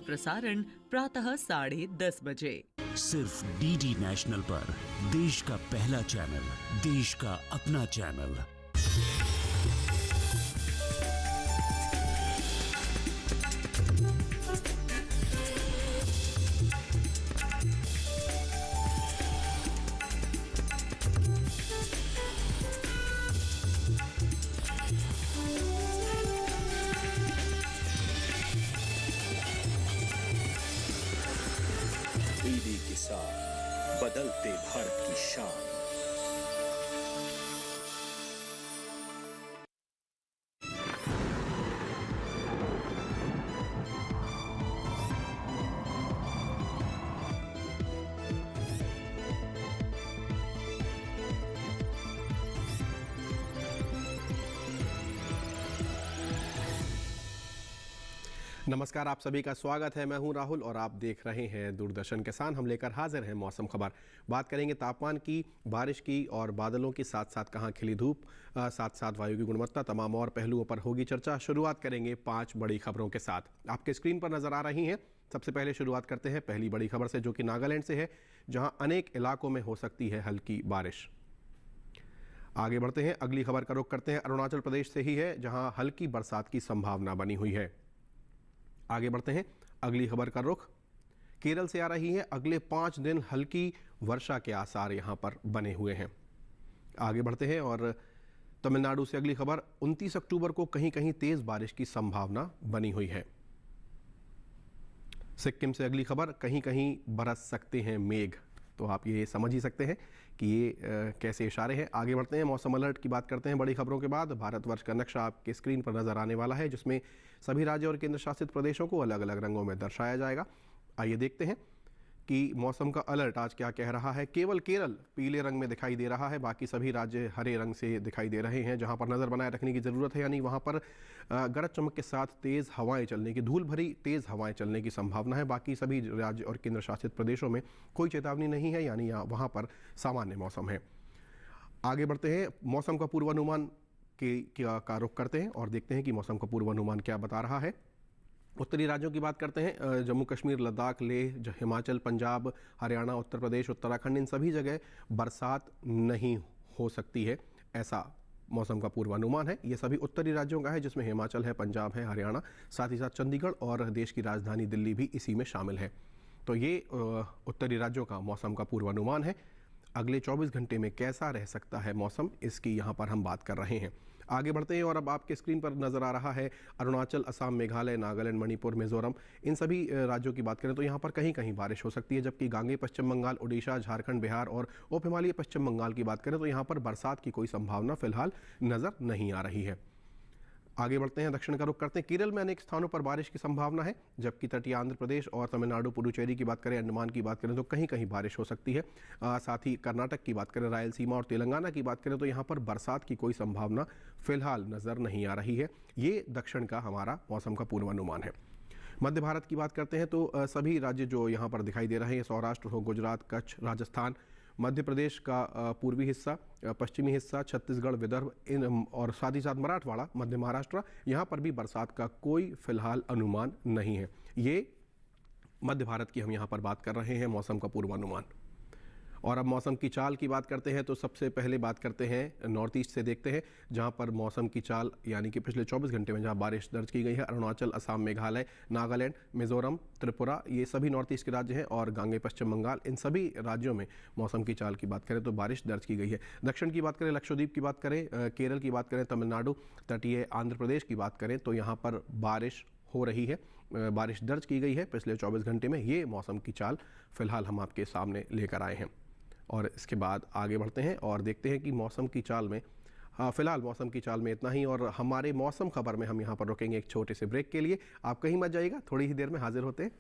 प्रसारण प्रातः 10:30 बजे। सिर्फ डीडी नेशनल पर, देश का पहला चैनल, देश का अपना चैनल। डीडी किसान, बदलते भारत की शान। नमस्कार, आप सभी का स्वागत है। मैं हूं राहुल और आप देख रहे हैं दूरदर्शन किसान। हम लेकर हाजिर हैं मौसम खबर। बात करेंगे तापमान की, बारिश की और बादलों के साथ साथ कहां खिली धूप, साथ साथ वायु की गुणवत्ता, तमाम और पहलुओं पर होगी चर्चा। शुरुआत करेंगे 5 बड़ी खबरों के साथ, आपके स्क्रीन पर नजर आ रही हैं। सबसे पहले शुरुआत करते हैं पहली बड़ी खबर से, जो कि नागालैंड से है, जहां अनेक इलाकों में हो सकती है हल्की बारिश। आगे बढ़ते हैं, अगली खबर का रुख करते हैं अरुणाचल प्रदेश से ही है, जहां हल्की बरसात की संभावना बनी हुई है। आगे बढ़ते हैं, अगली खबर का रुख केरल से आ रही है। अगले 5 दिन हल्की वर्षा के आसार यहां पर बने हुए हैं। आगे बढ़ते हैं और तमिलनाडु से अगली खबर, 29 अक्टूबर को कहीं कहीं तेज बारिश की संभावना बनी हुई है। सिक्किम से अगली खबर, कहीं कहीं बरस सकते हैं मेघ। तो आप ये समझ ही सकते हैं कि ये कैसे इशारे हैं। आगे बढ़ते हैं, मौसम अलर्ट की बात करते हैं बड़ी खबरों के बाद। भारतवर्ष का नक्शा आपके स्क्रीन पर नजर आने वाला है, जिसमें सभी राज्य और केंद्र शासित प्रदेशों को अलग अलग रंगों में दर्शाया जाएगा। आइए देखते हैं कि मौसम का अलर्ट आज क्या कह रहा है। केवल केरल पीले रंग में दिखाई दे रहा है, बाकी सभी राज्य हरे रंग से दिखाई दे रहे हैं, जहां पर नज़र बनाए रखने की ज़रूरत है। यानी वहां पर गरज चमक के साथ तेज़ हवाएं चलने की, धूल भरी तेज़ हवाएं चलने की संभावना है। बाकी सभी राज्य और केंद्र शासित प्रदेशों में कोई चेतावनी नहीं है, यानी वहाँ पर सामान्य मौसम है। आगे बढ़ते हैं, मौसम का पूर्वानुमान का रुख करते हैं और देखते हैं कि मौसम का पूर्वानुमान क्या बता रहा है। उत्तरी राज्यों की बात करते हैं, जम्मू कश्मीर, लद्दाख, लेह, हिमाचल, पंजाब, हरियाणा, उत्तर प्रदेश, उत्तराखंड, इन सभी जगह बरसात नहीं हो सकती है, ऐसा मौसम का पूर्वानुमान है। ये सभी उत्तरी राज्यों का है, जिसमें हिमाचल है, पंजाब है, हरियाणा, साथ ही साथ चंडीगढ़ और देश की राजधानी दिल्ली भी इसी में शामिल है। तो ये उत्तरी राज्यों का मौसम का पूर्वानुमान है। अगले 24 घंटे में कैसा रह सकता है मौसम, इसकी यहाँ पर हम बात कर रहे हैं। आगे बढ़ते हैं और अब आपके स्क्रीन पर नज़र आ रहा है अरुणाचल, असम, मेघालय, नागालैंड, मणिपुर, मिजोरम, इन सभी राज्यों की बात करें तो यहाँ पर कहीं कहीं बारिश हो सकती है। जबकि गांगे पश्चिम बंगाल, उड़ीसा, झारखंड, बिहार और उप हिमालयी पश्चिम बंगाल की बात करें तो यहाँ पर बरसात की कोई संभावना फिलहाल नज़र नहीं आ रही है। आगे बढ़ते हैं, दक्षिण का रुख करते हैं। केरल में अनेक स्थानों पर बारिश की संभावना है, जबकि तटीय आंध्र प्रदेश और तमिलनाडु, पुडुचेरी की बात करें, अंडमान की बात करें तो कहीं कहीं बारिश हो सकती है। साथ ही कर्नाटक की बात करें, रायलसीमा और तेलंगाना की बात करें तो यहाँ पर बरसात की कोई संभावना फिलहाल नज़र नहीं आ रही है। ये दक्षिण का हमारा मौसम का पूर्वानुमान है। मध्य भारत की बात करते हैं तो सभी राज्य जो यहाँ पर दिखाई दे रहे हैं, सौराष्ट्र हो, गुजरात, कच्छ, राजस्थान, मध्य प्रदेश का पूर्वी हिस्सा, पश्चिमी हिस्सा, छत्तीसगढ़, विदर्भ, इन और साथ ही साथ मराठवाड़ा, मध्य महाराष्ट्र, यहाँ पर भी बरसात का कोई फिलहाल अनुमान नहीं है। ये मध्य भारत की हम यहाँ पर बात कर रहे हैं मौसम का पूर्वानुमान। और अब मौसम की चाल की बात करते हैं तो सबसे पहले बात करते हैं नॉर्थ ईस्ट से, देखते हैं जहां पर मौसम की चाल यानी कि पिछले 24 घंटे में जहां बारिश दर्ज की गई है। अरुणाचल, असम, मेघालय, नागालैंड, मिजोरम, त्रिपुरा, ये सभी नॉर्थ ईस्ट के राज्य हैं और गांगे पश्चिम बंगाल, इन सभी राज्यों में मौसम की चाल की बात करें तो बारिश दर्ज की गई है। दक्षिण की बात करें, लक्षद्वीप की बात करें, केरल की बात करें, तमिलनाडु, तटीय आंध्र प्रदेश की बात करें तो यहाँ पर बारिश हो रही है, बारिश दर्ज की गई है पिछले 24 घंटे में। ये मौसम की चाल फिलहाल हम आपके सामने लेकर आए हैं। और इसके बाद आगे बढ़ते हैं और देखते हैं कि मौसम की चाल में फिलहाल मौसम की चाल में इतना ही। और हमारे मौसम खबर में हम यहाँ पर रुकेंगे एक छोटे से ब्रेक के लिए। आप कहीं मत जाइएगा, थोड़ी ही देर में हाजिर होते हैं।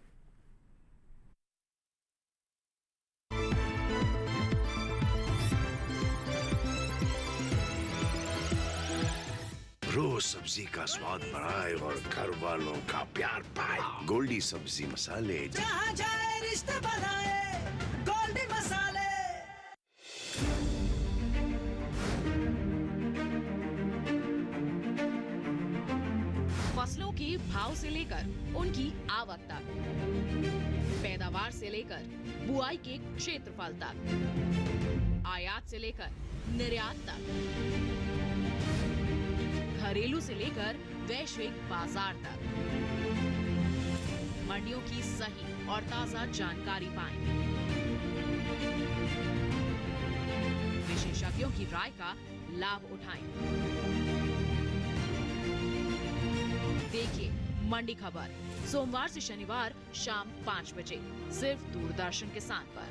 रोज सब्जी का स्वाद बढ़ाए और घर वालों का प्यार पाए। गोल्डी सब्जी मसाले, जहाँ जाए रिश्ते बनाए, गोल्डी मसाले। फसलों की भाव से लेकर लेकर उनकी आवक तक, पैदावार से लेकर बुआई के क्षेत्रफल तक, आयात से लेकर निर्यात तक, घरेलू से लेकर वैश्विक बाजार तक, मंडियों की सही और ताजा जानकारी पाएं। विशेषज्ञों की राय का लाभ उठाएं। देखिए मंडी खबर सोमवार से शनिवार शाम 5 बजे सिर्फ दूरदर्शन किसान पर।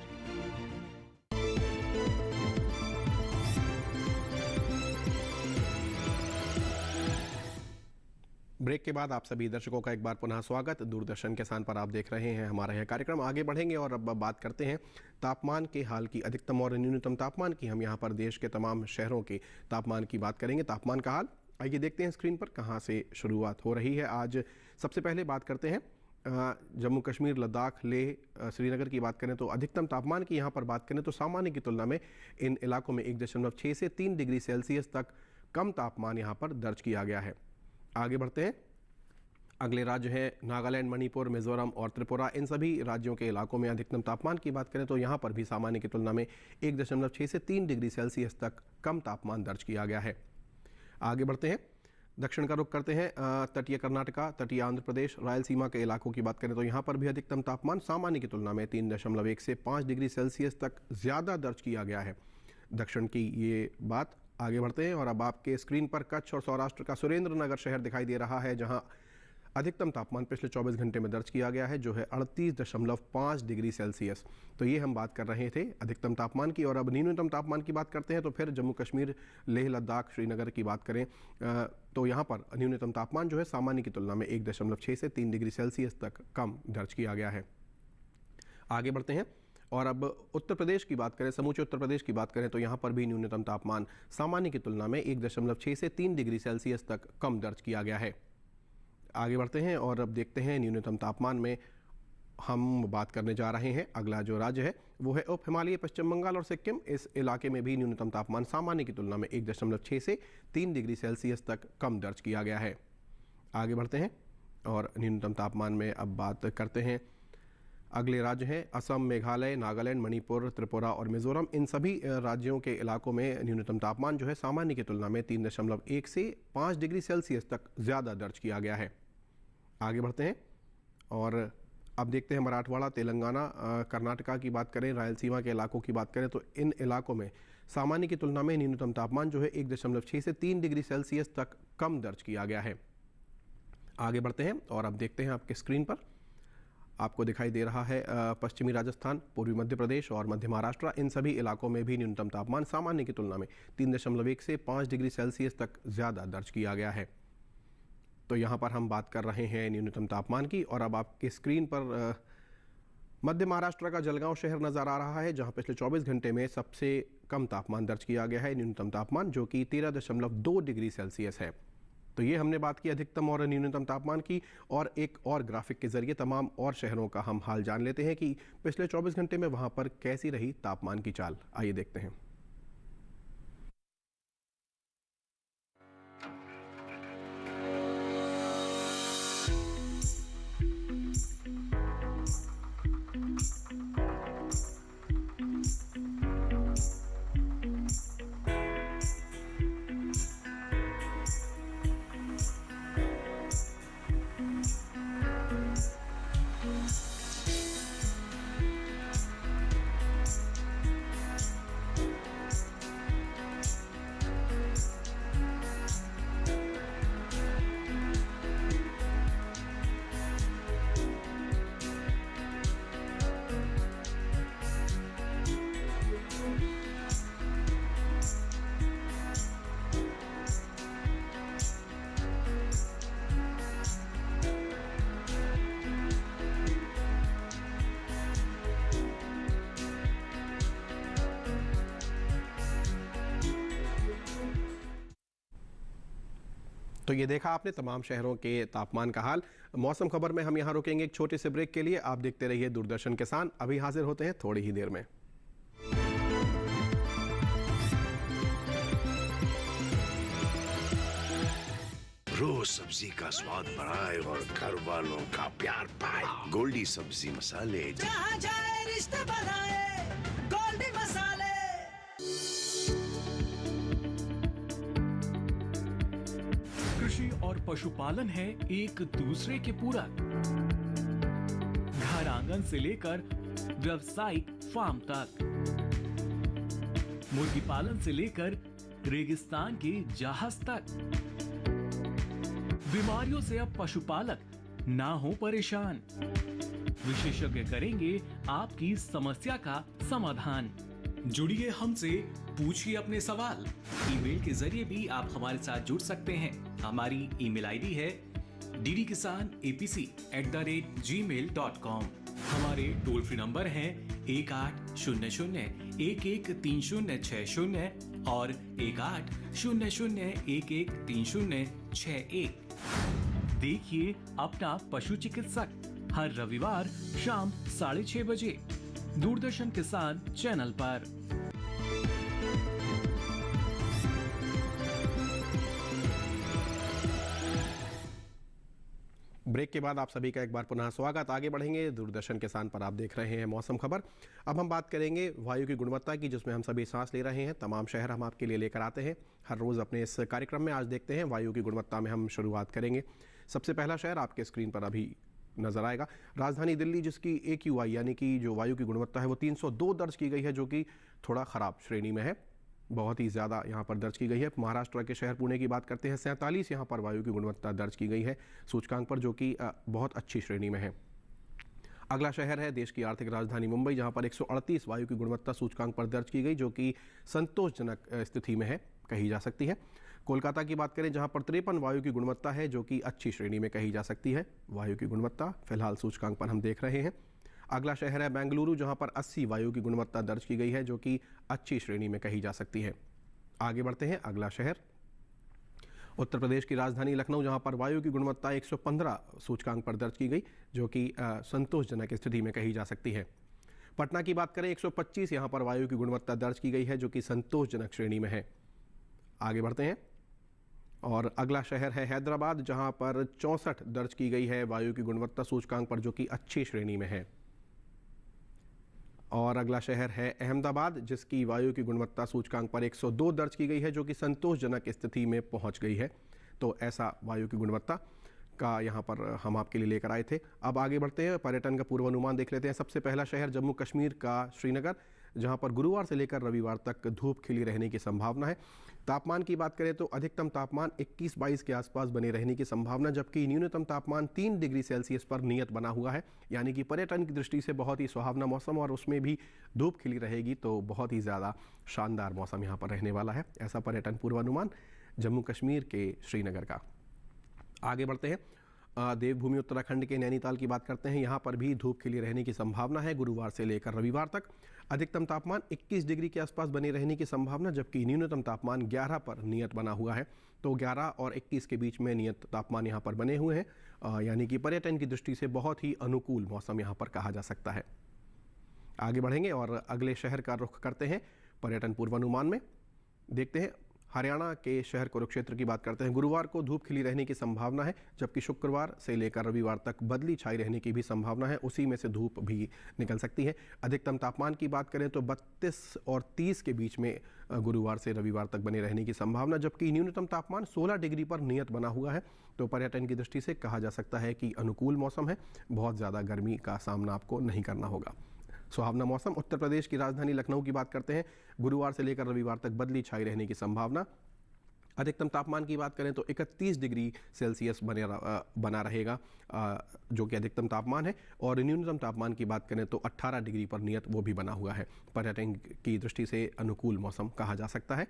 ब्रेक के बाद आप सभी दर्शकों का एक बार पुनः स्वागत। दूरदर्शन किसान पर आप देख रहे हैं हमारा यह कार्यक्रम। आगे बढ़ेंगे और अब बात करते हैं तापमान के हाल की। अधिकतम और न्यूनतम तापमान की हम यहाँ पर देश के तमाम शहरों के तापमान की बात करेंगे। तापमान का हाल आइए देखते हैं स्क्रीन पर कहाँ से शुरुआत हो रही है। आज सबसे पहले बात करते हैं जम्मू कश्मीर, लद्दाख, लेह, श्रीनगर की बात करें तो अधिकतम तापमान की यहाँ पर बात करें तो सामान्य की तुलना में इन इलाकों में 1.6 से 3 डिग्री सेल्सियस तक कम तापमान यहाँ पर दर्ज किया गया है। आगे बढ़ते हैं। अगले राज्य हैं नागालैंड, मणिपुर, मिजोरम और त्रिपुरा। इन सभी राज्यों के इलाकों में अधिकतम तापमान की बात करें तो यहाँ पर भी सामान्य की तुलना में 1.6 से 3 डिग्री सेल्सियस तक कम तापमान दर्ज किया गया है। आगे बढ़ते हैं, दक्षिण का रुख करते हैं। तटीय कर्नाटका, तटीय आंध्र प्रदेश, रायलसीमा के इलाकों की बात करें तो यहाँ पर भी अधिकतम तापमान सामान्य की तुलना में 3.1 से 5 डिग्री सेल्सियस तक ज़्यादा दर्ज किया गया है। दक्षिण की ये बात। आगे बढ़ते हैं और अब आपके स्क्रीन पर कच्छ और सौराष्ट्र का सुरेंद्र नगर शहर दिखाई दे रहा है, जहां अधिकतम तापमान पिछले 24 घंटे में दर्ज किया गया है जो है 38.5 डिग्री सेल्सियस। तो ये हम बात कर रहे थे अधिकतम तापमान की। और अब न्यूनतम तापमान की बात करते हैं तो फिर जम्मू कश्मीर, लेह, लद्दाख, श्रीनगर की बात करें तो यहाँ पर न्यूनतम तापमान जो है सामान्य की तुलना में 1.6 से 3 डिग्री सेल्सियस तक कम दर्ज किया गया है। आगे बढ़ते हैं और अब उत्तर प्रदेश की बात करें, समूचे उत्तर प्रदेश की बात करें तो यहाँ पर भी न्यूनतम तापमान सामान्य की तुलना में 1.6 से 3 डिग्री सेल्सियस तक कम दर्ज किया गया है। आगे बढ़ते हैं और अब देखते हैं न्यूनतम तापमान में हम बात करने जा रहे हैं। अगला जो राज्य है वो है उप हिमालयी पश्चिम बंगाल और सिक्किम। इस इलाके में भी न्यूनतम तापमान सामान्य की तुलना में 1.6 से 3 डिग्री सेल्सियस तक कम दर्ज किया गया है। आगे बढ़ते हैं और न्यूनतम तापमान में अब बात करते हैं। अगले राज्य हैं असम, मेघालय, नागालैंड, मणिपुर, त्रिपुरा और मिजोरम। इन सभी राज्यों के इलाकों में न्यूनतम तापमान जो है सामान्य की तुलना में 3.1 से 5 डिग्री सेल्सियस तक ज़्यादा दर्ज किया गया है। आगे बढ़ते हैं और अब देखते हैं मराठवाड़ा, तेलंगाना, कर्नाटका की बात करें, रायलसीमा के इलाकों की बात करें तो इन इलाकों में सामान्य की तुलना में न्यूनतम तापमान जो है 1.6 से 3 डिग्री सेल्सियस तक कम दर्ज किया गया है। आगे बढ़ते हैं और अब देखते हैं आपके स्क्रीन पर आपको दिखाई दे रहा है पश्चिमी राजस्थान, पूर्वी मध्य प्रदेश और मध्य महाराष्ट्र। इन सभी इलाकों में भी न्यूनतम तापमान सामान्य की तुलना में 3.1 से 5 डिग्री सेल्सियस तक ज़्यादा दर्ज किया गया है। तो यहाँ पर हम बात कर रहे हैं न्यूनतम तापमान की। और अब आपके स्क्रीन पर मध्य महाराष्ट्र का जलगांव शहर नज़र आ रहा है, जहाँ पिछले 24 घंटे में सबसे कम तापमान दर्ज किया गया है, न्यूनतम तापमान जो कि 13.2 डिग्री सेल्सियस है। तो ये हमने बात की अधिकतम और न्यूनतम तापमान की। और एक और ग्राफिक के जरिए तमाम और शहरों का हम हाल जान लेते हैं कि पिछले 24 घंटे में वहाँ पर कैसी रही तापमान की चाल। आइए देखते हैं। तो ये देखा आपने तमाम शहरों के तापमान का हाल। मौसम खबर में हम यहाँ रुकेंगे एक छोटे से ब्रेक के लिए। आप देखते रहिए दूरदर्शन किसान। अभी हाजिर होते हैं थोड़ी ही देर में। रोज सब्जी का स्वाद बढ़ाए और घर वालों का प्यार पाए। गोल्डी सब्जी मसाले। जहाँ जाए रिश्ते बनाए गोल्डी मसाले। कृषि और पशुपालन है एक दूसरे के पूरक। घर आंगन से लेकर व्यावसायिक फार्म तक, मुर्गी पालन से लेकर रेगिस्तान के जहाज तक। बीमारियों से अब पशुपालक ना हो परेशान। विशेषज्ञ करेंगे आपकी समस्या का समाधान। जुड़िए हमसे, पूछिए अपने सवाल। ईमेल के जरिए भी आप हमारे साथ जुड़ सकते हैं। हमारी ईमेल आईडी है ddkisanapc@gmail.com। हमारे टोल फ्री नंबर हैं 1800-113060 और 1800-113061। देखिए अपना पशु चिकित्सक हर रविवार शाम 6:30 बजे दूरदर्शन किसान चैनल पर। ब्रेक के बाद आप सभी का एक बार पुनः स्वागत। आगे बढ़ेंगे, दूरदर्शन किसान पर आप देख रहे हैं मौसम खबर। अब हम बात करेंगे वायु की गुणवत्ता की, जिसमें हम सभी सांस ले रहे हैं। तमाम शहर हम आपके लिए लेकर आते हैं हर रोज़ अपने इस कार्यक्रम में। आज देखते हैं वायु की गुणवत्ता में हम शुरुआत करेंगे। सबसे पहला शहर आपके स्क्रीन पर अभी नजर आएगा, राजधानी दिल्ली, जिसकी AQI यानी कि जो वायु की गुणवत्ता है वो 302 दर्ज की गई है, जो कि थोड़ा ख़राब श्रेणी में है। बहुत ही ज़्यादा यहाँ पर दर्ज की गई है। महाराष्ट्र के शहर पुणे की बात करते हैं, 47 यहाँ पर वायु की गुणवत्ता दर्ज की गई है सूचकांक पर, जो कि बहुत अच्छी श्रेणी में है। अगला शहर है देश की आर्थिक राजधानी मुंबई, जहाँ पर 138 वायु की गुणवत्ता सूचकांक पर दर्ज की गई, जो कि संतोषजनक स्थिति में है, कही जा सकती है। कोलकाता की बात करें, जहाँ पर 53 वायु की गुणवत्ता है, जो कि अच्छी श्रेणी में कही जा सकती है। वायु की गुणवत्ता फिलहाल सूचकांक पर हम देख रहे हैं। अगला शहर है बेंगलुरु, जहाँ पर 80 वायु की गुणवत्ता दर्ज की गई है, जो कि अच्छी श्रेणी में कही जा सकती है। आगे बढ़ते हैं, अगला शहर उत्तर प्रदेश की राजधानी लखनऊ, जहाँ पर वायु की गुणवत्ता 115 सूचकांक पर दर्ज की गई, जो कि संतोषजनक स्थिति में कही जा सकती है। पटना की बात करें, 125 यहाँ पर वायु की गुणवत्ता दर्ज की गई है, जो कि संतोषजनक श्रेणी में है। आगे बढ़ते हैं और अगला शहर है हैदराबाद, जहाँ पर 64 दर्ज की गई है वायु की गुणवत्ता सूचकांक पर, जो कि अच्छी श्रेणी में है। और अगला शहर है अहमदाबाद, जिसकी वायु की गुणवत्ता सूचकांक पर 102 दर्ज की गई है, जो कि संतोषजनक स्थिति में पहुंच गई है। तो ऐसा वायु की गुणवत्ता का यहाँ पर हम आपके लिए लेकर आए थे। अब आगे बढ़ते हैं, पर्यटन का पूर्वानुमान देख लेते हैं। सबसे पहला शहर जम्मू कश्मीर का श्रीनगर, जहाँ पर गुरुवार से लेकर रविवार तक धूप खिली रहने की संभावना है। तापमान की बात करें तो अधिकतम तापमान 21-22 के आसपास बने रहने की संभावना, जबकि न्यूनतम तापमान 3 डिग्री सेल्सियस पर नियत बना हुआ है। यानी कि पर्यटन की दृष्टि से बहुत ही सुहावना मौसम, और उसमें भी धूप खिली रहेगी तो बहुत ही ज़्यादा शानदार मौसम यहाँ पर रहने वाला है। ऐसा पर्यटन पूर्वानुमान जम्मू कश्मीर के श्रीनगर का। आगे बढ़ते हैं, देवभूमि उत्तराखंड के नैनीताल की बात करते हैं। यहाँ पर भी धूप खिली रहने की संभावना है गुरुवार से लेकर रविवार तक। अधिकतम तापमान 21 डिग्री के आसपास बने रहने की संभावना, जबकि न्यूनतम तापमान 11 पर नियत बना हुआ है। तो 11 और 21 के बीच में नियत तापमान यहाँ पर बने हुए हैं, यानी कि पर्यटन की दृष्टि से बहुत ही अनुकूल मौसम यहाँ पर कहा जा सकता है। आगे बढ़ेंगे और अगले शहर का रुख करते हैं पर्यटन पूर्वानुमान में। देखते हैं, हरियाणा के शहर कुरुक्षेत्र की बात करते हैं। गुरुवार को धूप खिली रहने की संभावना है, जबकि शुक्रवार से लेकर रविवार तक बदली छाई रहने की भी संभावना है, उसी में से धूप भी निकल सकती है। अधिकतम तापमान की बात करें तो 32 और 30 के बीच में गुरुवार से रविवार तक बने रहने की संभावना, जबकि न्यूनतम तापमान 16 डिग्री पर नियत बना हुआ है। तो पर्यटन की दृष्टि से कहा जा सकता है कि अनुकूल मौसम है, बहुत ज़्यादा गर्मी का सामना आपको नहीं करना होगा। सुहावना मौसम। उत्तर प्रदेश की राजधानी लखनऊ की बात करते हैं। गुरुवार से लेकर रविवार तक बदली छाई रहने की संभावना। अधिकतम तापमान की बात करें तो 31 डिग्री सेल्सियस बना रहेगा, जो कि अधिकतम तापमान है। और न्यूनतम तापमान की बात करें तो 18 डिग्री पर नियत वो भी बना हुआ है। पर्यटन की दृष्टि से अनुकूल मौसम कहा जा सकता है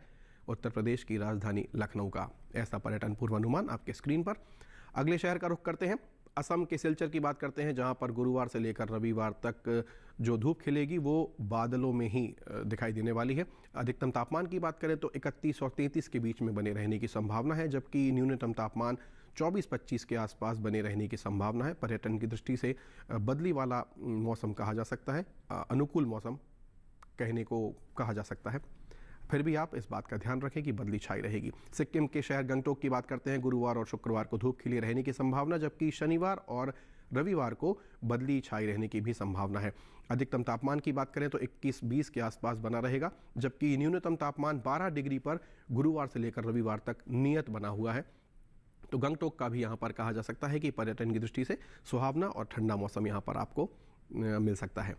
उत्तर प्रदेश की राजधानी लखनऊ का। ऐसा पर्यटन पूर्वानुमान आपके स्क्रीन पर। अगले शहर का रुख करते हैं। असम के सिलचर की बात करते हैं, जहां पर गुरुवार से लेकर रविवार तक जो धूप खिलेगी वो बादलों में ही दिखाई देने वाली है। अधिकतम तापमान की बात करें तो 31 और 33 के बीच में बने रहने की संभावना है, जबकि न्यूनतम तापमान 24-25 के आसपास बने रहने की संभावना है। पर्यटन की दृष्टि से बदली वाला मौसम कहा जा सकता है, अनुकूल मौसम कहने को कहा जा सकता है। फिर भी आप इस बात का ध्यान रखें कि बदली छाई रहेगी। सिक्किम के शहर गंगटोक की बात करते हैं, गुरुवार और शुक्रवार को धूप खिली रहने की संभावना, जबकि शनिवार और रविवार को बदली छाई रहने की भी संभावना है। अधिकतम तापमान की बात करें तो 21-20 के आसपास बना रहेगा, जबकि न्यूनतम तापमान 12 डिग्री पर गुरुवार से लेकर रविवार तक नियत बना हुआ है। तो गंगटोक का भी यहाँ पर कहा जा सकता है कि पर्यटन की दृष्टि से सुहावना और ठंडा मौसम यहाँ पर आपको मिल सकता है।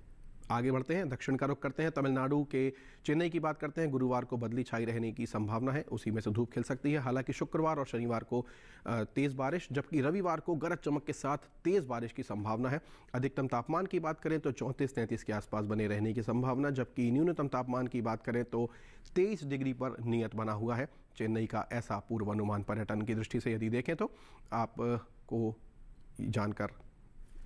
आगे बढ़ते हैं, दक्षिण का रुख करते हैं। तमिलनाडु के चेन्नई की बात करते हैं, गुरुवार को बदली छाई रहने की संभावना है, उसी में से धूप खिल सकती है। हालांकि शुक्रवार और शनिवार को तेज़ बारिश, जबकि रविवार को गरज चमक के साथ तेज़ बारिश की संभावना है। अधिकतम तापमान की बात करें तो 34-33 के आसपास बने रहने की संभावना, जबकि न्यूनतम तापमान की बात करें तो 23 डिग्री पर नियत बना हुआ है। चेन्नई का ऐसा पूर्वानुमान पर्यटन की दृष्टि से यदि देखें तो आपको जानकर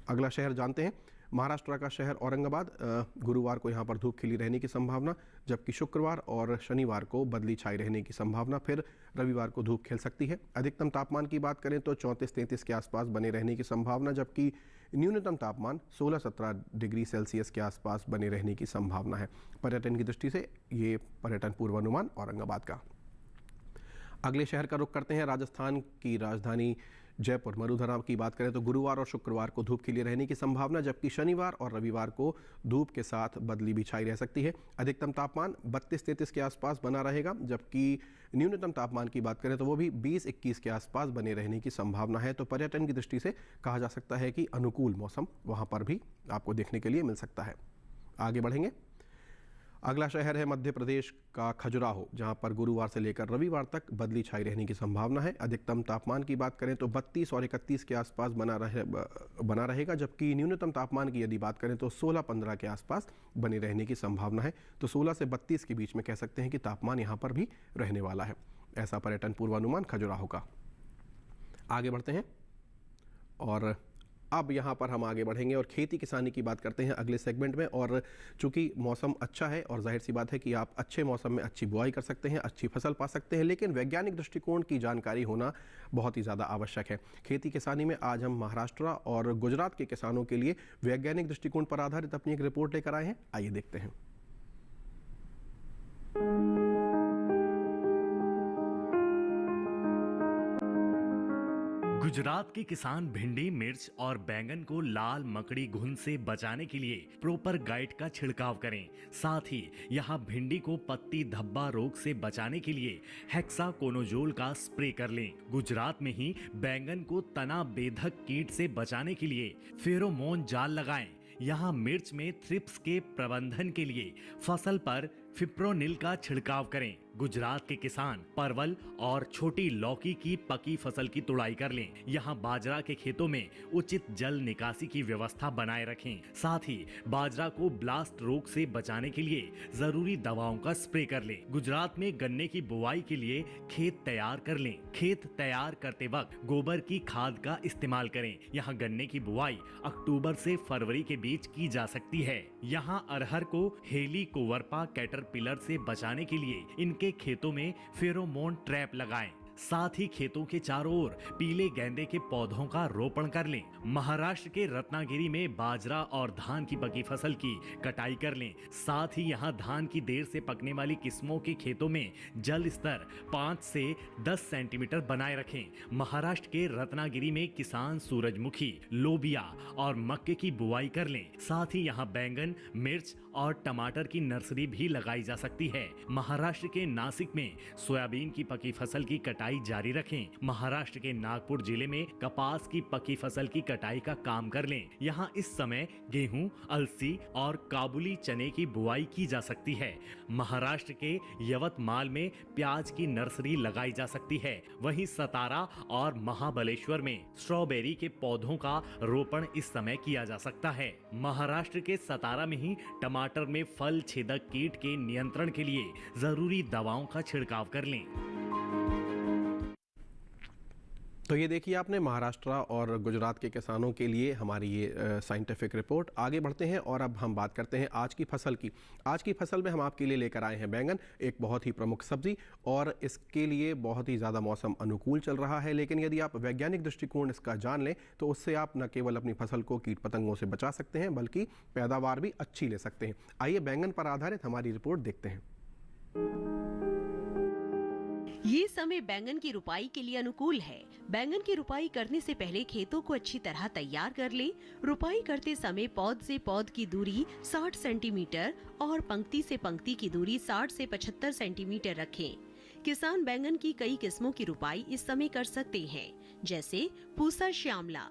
अगला शहर जानते हैं। महाराष्ट्र का शहर औरंगाबाद, गुरुवार को यहाँ पर धूप खिली रहने की संभावना, जबकि शुक्रवार और शनिवार को बदली छाई रहने की संभावना, फिर रविवार को धूप खिल सकती है। अधिकतम तापमान की बात करें तो 34-33 के आसपास बने रहने की संभावना, जबकि न्यूनतम तापमान 16-17 डिग्री सेल्सियस के आसपास बने रहने की संभावना है। पर्यटन की दृष्टि से ये पर्यटन पूर्वानुमान औरंगाबाद का। अगले शहर का रुख करते हैं, राजस्थान की राजधानी जयपुर। मरुधरा की बात करें तो गुरुवार और शुक्रवार को धूप खिली रहने की संभावना, जबकि शनिवार और रविवार को धूप के साथ बदली भी छाई रह सकती है। अधिकतम तापमान 32-33 के आसपास बना रहेगा, जबकि न्यूनतम तापमान की बात करें तो वो भी 20-21 के आसपास बने रहने की संभावना है। तो पर्यटन की दृष्टि से कहा जा सकता है कि अनुकूल मौसम वहाँ पर भी आपको देखने के लिए मिल सकता है। आगे बढ़ेंगे, अगला शहर है मध्य प्रदेश का खजुराहो, जहां पर गुरुवार से लेकर रविवार तक बदली छाई रहने की संभावना है। अधिकतम तापमान की बात करें तो 32 और 31 के आसपास बना रहेगा, जबकि न्यूनतम तापमान की यदि बात करें तो 16-15 के आसपास बने रहने की संभावना है। तो 16 से 32 के बीच में कह सकते हैं कि तापमान यहाँ पर भी रहने वाला है। ऐसा पर्यटन पूर्वानुमान खजुराहो का। आगे बढ़ते हैं और अब यहाँ पर हम आगे बढ़ेंगे और खेती किसानी की बात करते हैं अगले सेगमेंट में। और चूंकि मौसम अच्छा है और जाहिर सी बात है कि आप अच्छे मौसम में अच्छी बुआई कर सकते हैं, अच्छी फसल पा सकते हैं, लेकिन वैज्ञानिक दृष्टिकोण की जानकारी होना बहुत ही ज़्यादा आवश्यक है। खेती किसानी में आज हम महाराष्ट्र और गुजरात के किसानों के लिए वैज्ञानिक दृष्टिकोण पर आधारित अपनी एक रिपोर्ट लेकर आए हैं, आइए देखते हैं। गुजरात के किसान भिंडी, मिर्च और बैंगन को लाल मकड़ी घुन से बचाने के लिए प्रोपर गाइड का छिड़काव करें। साथ ही यहाँ भिंडी को पत्ती धब्बा रोग से बचाने के लिए हेक्साकोनाजोल का स्प्रे कर लें। गुजरात में ही बैंगन को तना बेधक कीट से बचाने के लिए फेरोमोन जाल लगाएं। यहाँ मिर्च में थ्रिप्स के प्रबंधन के लिए फसल पर फिप्रोनिल का छिड़काव करें। गुजरात के किसान परवल और छोटी लौकी की पकी फसल की तुड़ाई कर लें। यहाँ बाजरा के खेतों में उचित जल निकासी की व्यवस्था बनाए रखें। साथ ही बाजरा को ब्लास्ट रोग से बचाने के लिए जरूरी दवाओं का स्प्रे कर लें। गुजरात में गन्ने की बुआई के लिए खेत तैयार कर लें। खेत तैयार करते वक्त गोबर की खाद का इस्तेमाल करें। यहाँ गन्ने की बुआई अक्टूबर से फरवरी के बीच की जा सकती है। यहाँ अरहर को हेलिकोवर्पा कैटरपिलर से बचाने के लिए इनके खेतों में फेरोमोन ट्रैप लगाएं। साथ ही खेतों के चारों ओर पीले गेंदे के पौधों का रोपण कर लें। महाराष्ट्र के रत्नागिरी में बाजरा और धान की पकी फसल की कटाई कर लें। साथ ही यहां धान की देर से पकने वाली किस्मों के खेतों में जल स्तर 5 से 10 सेंटीमीटर बनाए रखें। महाराष्ट्र के रत्नागिरी में किसान सूरजमुखी, लोबिया और मक्के की बुआई कर लें। साथ ही यहाँ बैंगन, मिर्च और टमाटर की नर्सरी भी लगाई जा सकती है। महाराष्ट्र के नासिक में सोयाबीन की पकी फसल की कटाई जारी रखें। महाराष्ट्र के नागपुर जिले में कपास की पकी फसल की कटाई का काम कर लें। यहाँ इस समय गेहूं, अलसी और काबुली चने की बुआई की जा सकती है। महाराष्ट्र के यवतमाल में प्याज की नर्सरी लगाई जा सकती है। वहीं सतारा और महाबलेश्वर में स्ट्रॉबेरी के पौधों का रोपण इस समय किया जा सकता है। महाराष्ट्र के सतारा में ही टमाटर में फल छेदक कीट के नियंत्रण के लिए जरूरी दवाओं का छिड़काव कर लें। तो ये देखिए आपने महाराष्ट्र और गुजरात के किसानों के लिए हमारी ये साइंटिफिक रिपोर्ट। आगे बढ़ते हैं और अब हम बात करते हैं आज की फसल की। आज की फसल में हम आपके लिए लेकर आए हैं बैंगन, एक बहुत ही प्रमुख सब्जी, और इसके लिए बहुत ही ज़्यादा मौसम अनुकूल चल रहा है। लेकिन यदि आप वैज्ञानिक दृष्टिकोण इसका जान लें तो उससे आप न केवल अपनी फसल को कीट पतंगों से बचा सकते हैं बल्कि पैदावार भी अच्छी ले सकते हैं। आइए बैंगन पर आधारित हमारी रिपोर्ट देखते हैं। ये समय बैंगन की रुपाई के लिए अनुकूल है। बैंगन की रुपाई करने से पहले खेतों को अच्छी तरह तैयार कर ले। रुपाई करते समय पौध से पौध की दूरी 60 सेंटीमीटर और पंक्ति से पंक्ति की दूरी 60 से 75 सेंटीमीटर रखें। किसान बैंगन की कई किस्मों की रुपाई इस समय कर सकते हैं, जैसे पूसा श्यामला।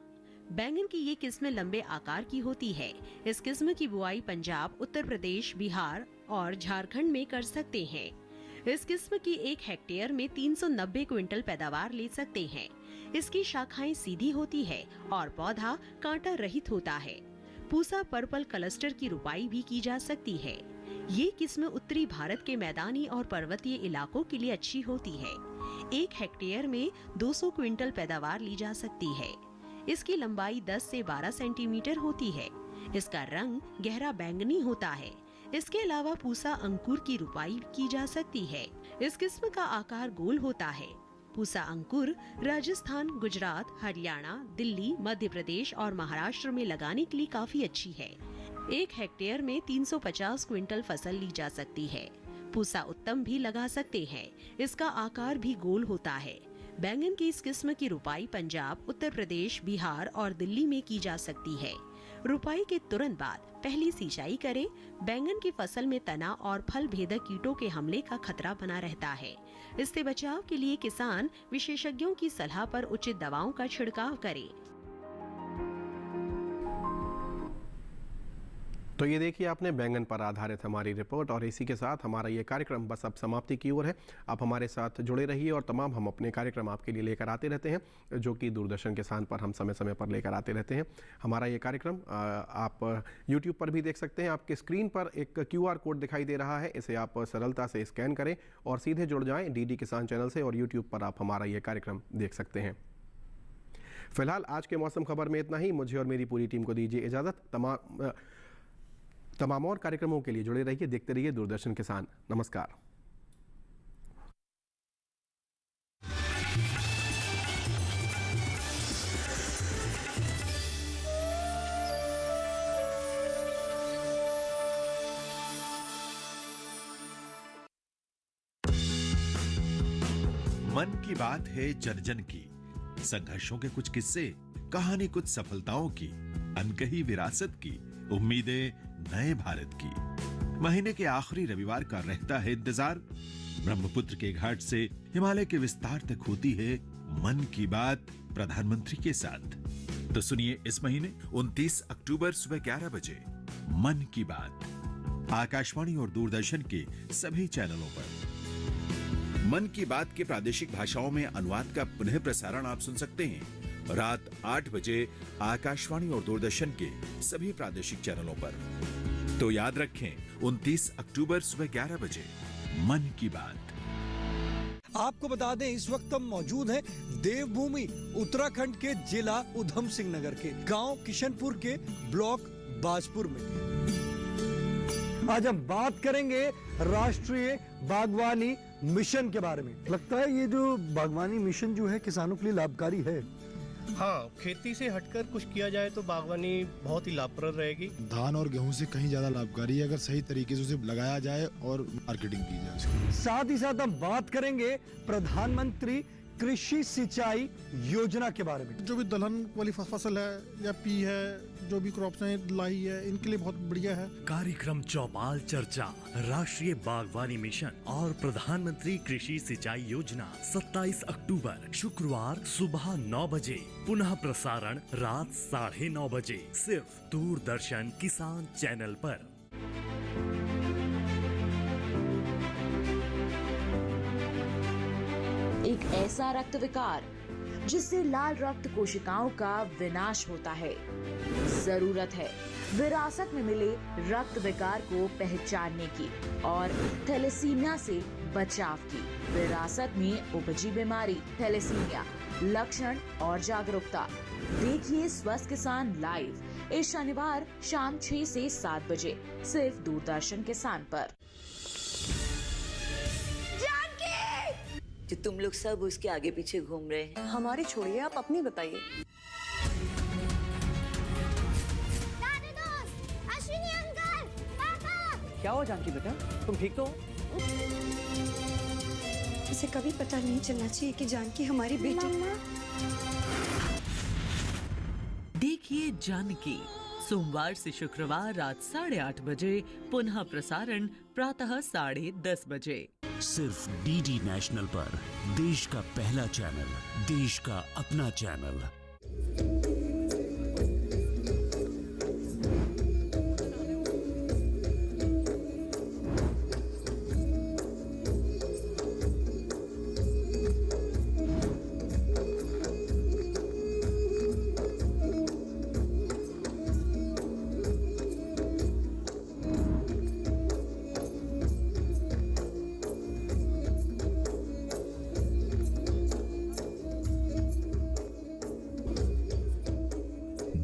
बैंगन की ये किस्म लंबे आकार की होती है। इस किस्म की बुआई पंजाब, उत्तर प्रदेश, बिहार और झारखंड में कर सकते हैं। इस किस्म की 1 हेक्टेयर में 390 क्विंटल पैदावार ले सकते हैं। इसकी शाखाएं सीधी होती है और पौधा कांटा रहित होता है। पूसा पर्पल क्लस्टर की रुपाई भी की जा सकती है। ये किस्म उत्तरी भारत के मैदानी और पर्वतीय इलाकों के लिए अच्छी होती है। 1 हेक्टेयर में 200 क्विंटल पैदावार ली जा सकती है। इसकी लंबाई 10 से 12 सेंटीमीटर होती है। इसका रंग गहरा बैंगनी होता है। इसके अलावा पूसा अंकुर की रुपाई की जा सकती है। इस किस्म का आकार गोल होता है। पूसा अंकुर राजस्थान, गुजरात, हरियाणा, दिल्ली, मध्य प्रदेश और महाराष्ट्र में लगाने के लिए काफी अच्छी है। 1 हेक्टेयर में 350 क्विंटल फसल ली जा सकती है। पूसा उत्तम भी लगा सकते हैं। इसका आकार भी गोल होता है। बैंगन की इस किस्म की रुपाई पंजाब, उत्तर प्रदेश, बिहार और दिल्ली में की जा सकती है। रुपाई के तुरंत बाद पहली सिंचाई करें। बैंगन की फसल में तना और फल भेदक कीटों के हमले का खतरा बना रहता है। इससे बचाव के लिए किसान विशेषज्ञों की सलाह पर उचित दवाओं का छिड़काव करें। तो ये देखिए आपने बैंगन पर आधारित हमारी रिपोर्ट, और इसी के साथ हमारा ये कार्यक्रम बस अब समाप्ति की ओर है। आप हमारे साथ जुड़े रहिए और तमाम हम अपने कार्यक्रम आपके लिए लेकर आते रहते हैं, जो कि दूरदर्शन किसान पर हम समय समय पर लेकर आते रहते हैं। हमारा ये कार्यक्रम आप YouTube पर भी देख सकते हैं। आपके स्क्रीन पर एक QR कोड दिखाई दे रहा है, इसे आप सरलता से स्कैन करें और सीधे जुड़ जाएँ DD किसान चैनल से, और YouTube पर आप हमारा ये कार्यक्रम देख सकते हैं। फिलहाल आज के मौसम खबर में इतना ही। मुझे और मेरी पूरी टीम को दीजिए इजाज़त। तमाम और कार्यक्रमों के लिए जुड़े रहिए, देखते रहिए दूरदर्शन किसान। नमस्कार। मन की बात है जन जन की, संघर्षों के कुछ किस्से, कहानी कुछ सफलताओं की, अनकही विरासत की, उम्मीदें नए भारत की। महीने के आखिरी रविवार का रहता है इंतजार। ब्रह्मपुत्र के घाट से हिमालय के विस्तार तक होती है मन की बात प्रधानमंत्री के साथ। तो सुनिए इस महीने 29 अक्टूबर सुबह 11 बजे मन की बात आकाशवाणी और दूरदर्शन के सभी चैनलों पर। मन की बात के प्रादेशिक भाषाओं में अनुवाद का पुनः प्रसारण आप सुन सकते हैं रात 8 बजे आकाशवाणी और दूरदर्शन के सभी प्रादेशिक चैनलों पर। तो याद रखें 29 अक्टूबर सुबह 11 बजे मन की बात। आपको बता दें इस वक्त हम मौजूद हैं देवभूमि उत्तराखंड के जिला उधम सिंह नगर के गांव किशनपुर के ब्लॉक बाजपुर में। आज हम बात करेंगे राष्ट्रीय बागवानी मिशन के बारे में। लगता है ये जो बागवानी मिशन जो है किसानों के लिए लाभकारी है। हाँ, खेती से हटकर कुछ किया जाए तो बागवानी बहुत ही लाभप्रद रहेगी। धान और गेहूं से कहीं ज्यादा लाभकारी है अगर सही तरीके से उसे लगाया जाए और मार्केटिंग की जाए। साथ ही साथ हम बात करेंगे प्रधानमंत्री कृषि सिंचाई योजना के बारे में। जो भी दलहन वाली फसल है या पी है, जो भी क्रॉप्स हैं, लाई है, इनके लिए बहुत बढ़िया है। कार्यक्रम चौपाल चर्चा, राष्ट्रीय बागवानी मिशन और प्रधानमंत्री कृषि सिंचाई योजना 27 अक्टूबर शुक्रवार सुबह 9 बजे, पुनः प्रसारण रात 9:30 बजे, सिर्फ दूरदर्शन किसान चैनल पर। एक ऐसा रक्त विकार जिससे लाल रक्त कोशिकाओं का विनाश होता है। जरूरत है विरासत में मिले रक्त विकार को पहचानने की और थैलेसीमिया से बचाव की। विरासत में उपजी बीमारी थैलेसीमिया, लक्षण और जागरूकता। देखिए स्वस्थ किसान लाइव इस शनिवार शाम 6 से 7 बजे, सिर्फ दूरदर्शन किसान पर। जो तुम लोग सब उसके आगे पीछे घूम रहे हैं। हमारी छोड़िए, आप अपनी बताइए। क्या हुआ जानकी बेटा, तुम ठीक तो हो? इसे कभी पता नहीं चलना चाहिए कि जानकी हमारी बेटी। देखिए जानकी सोमवार से शुक्रवार रात 8:30 बजे, पुनः प्रसारण प्रातः 10:30 बजे। सिर्फ डीडी नेशनल पर, देश का पहला चैनल, देश का अपना चैनल।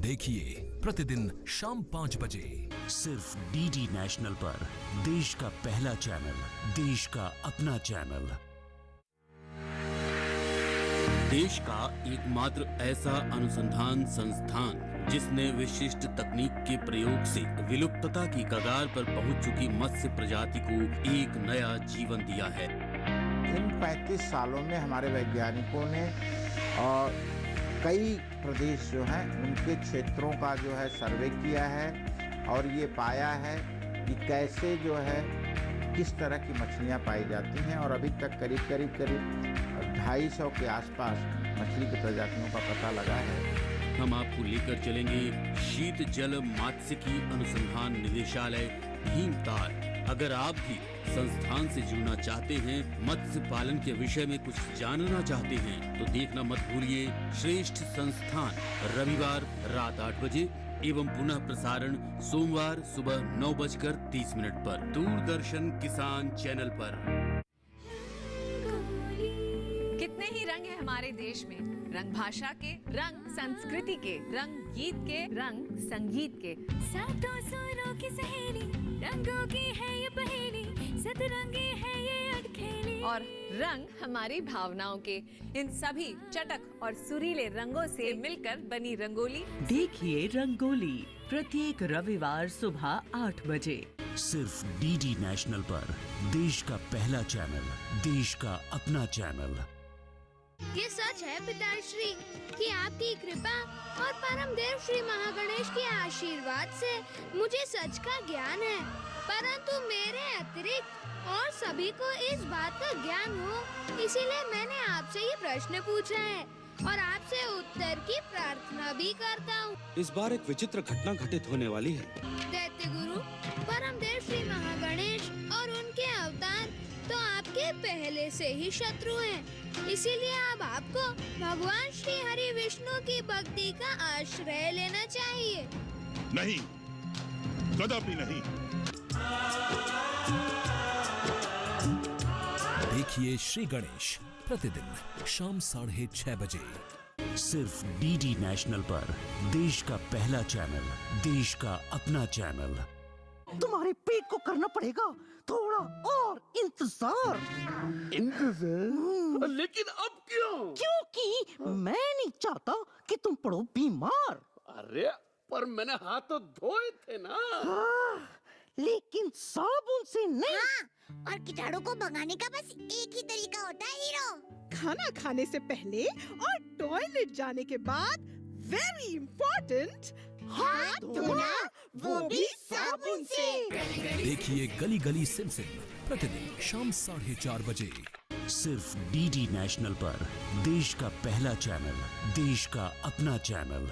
देखिए प्रतिदिन शाम 5 बजे, सिर्फ डीडी नेशनल पर, देश का पहला चैनल, देश का अपना चैनल। देश का एकमात्र ऐसा अनुसंधान संस्थान जिसने विशिष्ट तकनीक के प्रयोग से विलुप्तता की कगार पर पहुंच चुकी मत्स्य प्रजाति को एक नया जीवन दिया है। इन 35 सालों में हमारे वैज्ञानिकों ने कई प्रदेश जो हैं उनके क्षेत्रों का जो है सर्वे किया है और ये पाया है कि कैसे जो है किस तरह की मछलियां पाई जाती हैं, और अभी तक करीब 250 के आसपास मछली की प्रजातियों का पता लगा है। हम आपको लेकर चलेंगे शीत जल मात्स्यिकी अनुसंधान निदेशालय भीमताल। अगर आप भी संस्थान से जुड़ना चाहते हैं, मत्स्य पालन के विषय में कुछ जानना चाहते हैं, तो देखना मत भूलिए श्रेष्ठ संस्थान रविवार रात 8 बजे एवं पुनः प्रसारण सोमवार सुबह 9:30 पर दूरदर्शन किसान चैनल पर। कितने ही रंग है हमारे देश में, रंग भाषा के, रंग संस्कृति के, रंग गीत के, रंग संगीत के। सातों सुरों की सहेली, रंगों की है ये पहेली, सतरंगी है ये अटखेली। और रंग हमारी भावनाओं के, इन सभी चटक और सुरीले रंगों से मिलकर बनी रंगोली। देखिए रंगोली प्रत्येक रविवार सुबह 8 बजे, सिर्फ डीडी नेशनल पर, देश का पहला चैनल, देश का अपना चैनल। ये सच है पिताश्री कि आपकी कृपा और परम देव श्री महागणेश के आशीर्वाद से मुझे सच का ज्ञान है, परंतु मेरे अतिरिक्त और सभी को इस बात का ज्ञान हो, इसीलिए मैंने आपसे ये प्रश्न पूछा है और आपसे उत्तर की प्रार्थना भी करता हूँ। इस बार एक विचित्र घटना घटित होने वाली है। दैत्य गुरु परम देव श्री महागणेश और उनके अवतार तो आपके पहले से ही शत्रु हैं, इसीलिए अब आपको भगवान श्री हरि विष्णु की भक्ति का आश्रय लेना चाहिए। नहीं, कदापि नहीं। देखिए श्री गणेश प्रतिदिन शाम 6:30 बजे, सिर्फ डीडी नेशनल पर, देश का पहला चैनल, देश का अपना चैनल। तुम्हारे पेट को करना पड़ेगा थोड़ा और इंतजार। लेकिन अब क्यों? क्योंकि मैं नहीं चाहता कि तुम पड़ो बीमार। अरे पर मैंने हाथ तो धोए थे ना। लेकिन साबुन से नहीं। हाँ, और कीटाणु को भगाने का बस एक ही तरीका होता है हीरो। खाना खाने से पहले और टॉयलेट जाने के बाद वेरी इम्पोर्टेंट, हाथ धोना, वो भी साबुन से। देखिए गली गली सिमसिम प्रतिदिन शाम 4:30 बजे, सिर्फ डीडी नेशनल पर, देश का पहला चैनल, देश का अपना चैनल।